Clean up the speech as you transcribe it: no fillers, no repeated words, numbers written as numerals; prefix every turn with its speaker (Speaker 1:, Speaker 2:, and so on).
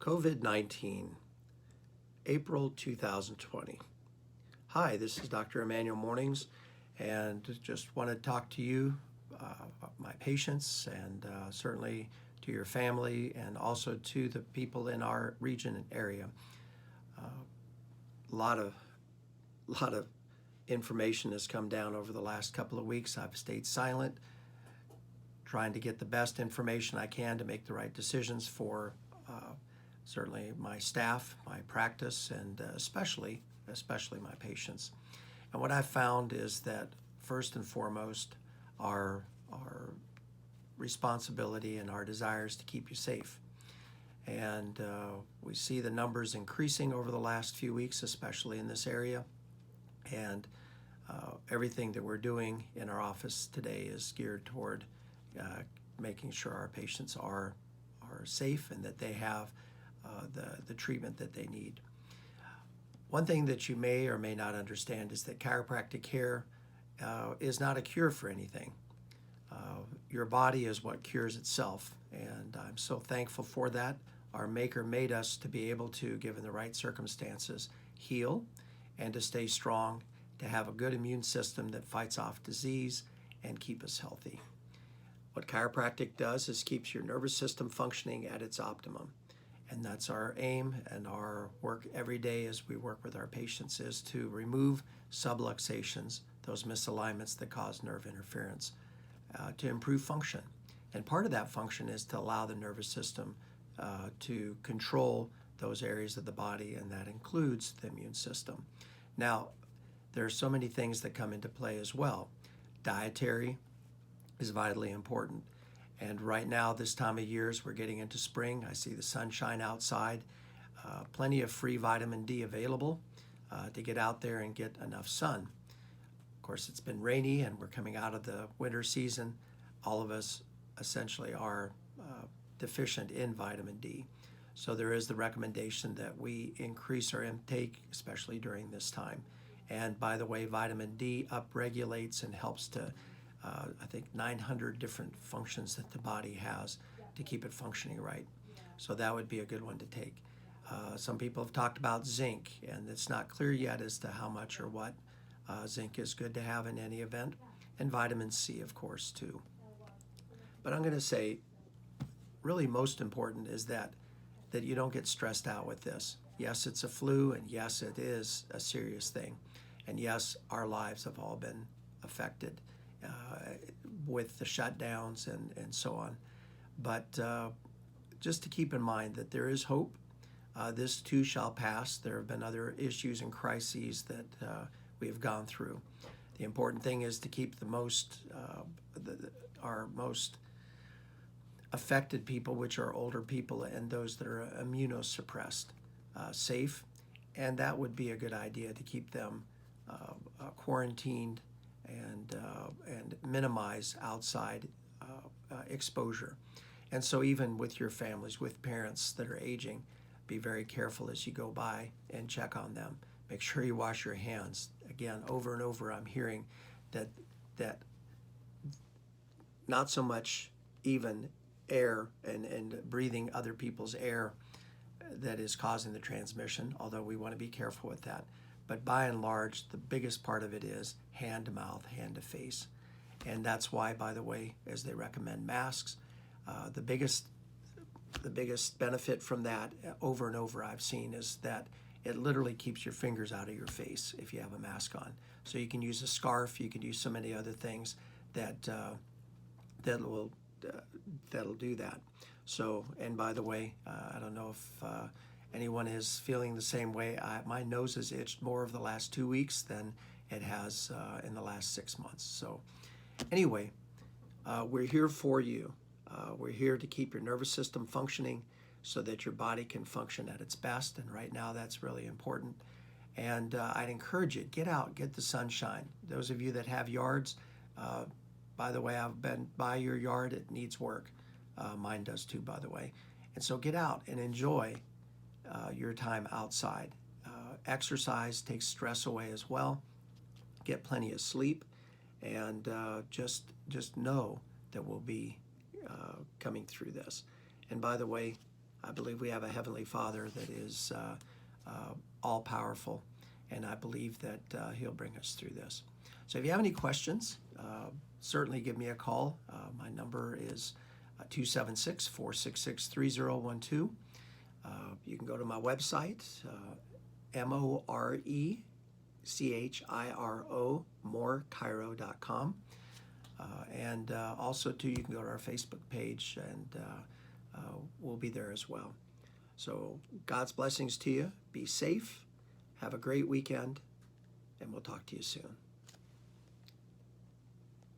Speaker 1: COVID-19, April 2020. Hi, this is Dr. Emmanuel Morenings, and just want to talk to you, my patients, and certainly to your family, and also to the people in our region and area. A lot of information has come down over the last couple of weeks. I've stayed silent, trying to get the best information I can to make the right decisions for certainly my staff, my practice, and especially my patients. And what I've found is that first and foremost, our responsibility and our desires to keep you safe. And we see the numbers increasing over the last few weeks, especially in this area. And everything that we're doing in our office today is geared toward making sure our patients are safe and that they have the treatment that they need. One thing that you may or may not understand is that chiropractic care is not a cure for anything. Your body is what cures itself, and I'm so thankful for that. Our Maker made us to be able to, given the right circumstances, heal and to stay strong, to have a good immune system that fights off disease and keep us healthy. What chiropractic does is keeps your nervous system functioning at its optimum. And that's our aim, and our work every day as we work with our patients is to remove subluxations, those misalignments that cause nerve interference, to improve function. And part of that function is to allow the nervous system to control those areas of the body, and that includes the immune system. Now, there are so many things that come into play as well. Dietary is vitally important. And right now, this time of year, as we're getting into spring, I see the sunshine outside, plenty of free vitamin D available to get out there and get enough sun. Of course, it's been rainy and we're coming out of the winter season. All of us essentially are deficient in vitamin D. So there is the recommendation that we increase our intake, especially during this time. And by the way, vitamin D upregulates and helps to I think 900 different functions that the body has to keep it functioning right. So that would be a good one to take. Some people have talked about zinc, and it's not clear yet as to how much or what. Zinc is good to have in any event, and vitamin C, of course, too. But I'm going to say, really most important is that you don't get stressed out with this. Yes, it's a flu, and yes, it is a serious thing. And yes, our lives have all been affected with the shutdowns and so on. But just to keep in mind that there is hope. This too shall pass. There have been other issues and crises that we have gone through. The important thing is to keep our most affected people, which are older people and those that are immunosuppressed, safe. And that would be a good idea, to keep them quarantined and minimize outside exposure. And so even with your families, with parents that are aging, be very careful as you go by and check on them. Make sure you wash your hands. Again, over and over, I'm hearing that not so much even air and breathing other people's air that is causing the transmission, although we want to be careful with that. But by and large, the biggest part of it is hand to mouth, hand to face. And that's why, by the way, as they recommend masks, the biggest benefit from that over and over I've seen is that it literally keeps your fingers out of your face if you have a mask on. So you can use a scarf, you can use so many other things that'll do that. So, and by the way, I don't know if anyone is feeling the same way. My nose has itched more over the last 2 weeks than it has in the last 6 months. So anyway, we're here for you. We're here to keep your nervous system functioning so that your body can function at its best. And right now that's really important. And I'd encourage you, get out, get the sunshine. Those of you that have yards, by the way, I've been by your yard. It needs work. Mine does too, by the way. And so get out and enjoy your time outside. Exercise takes stress away as well. Get plenty of sleep, and just know that we'll be coming through this. And by the way, I believe we have a Heavenly Father that is all-powerful, and I believe that He'll bring us through this. So if you have any questions, certainly give me a call. My number is 276-466-3012. You can go to my website, MORECHIRO, morechiro.com. And also, too, you can go to our Facebook page, and we'll be there as well. So God's blessings to you. Be safe. Have a great weekend, and we'll talk to you soon.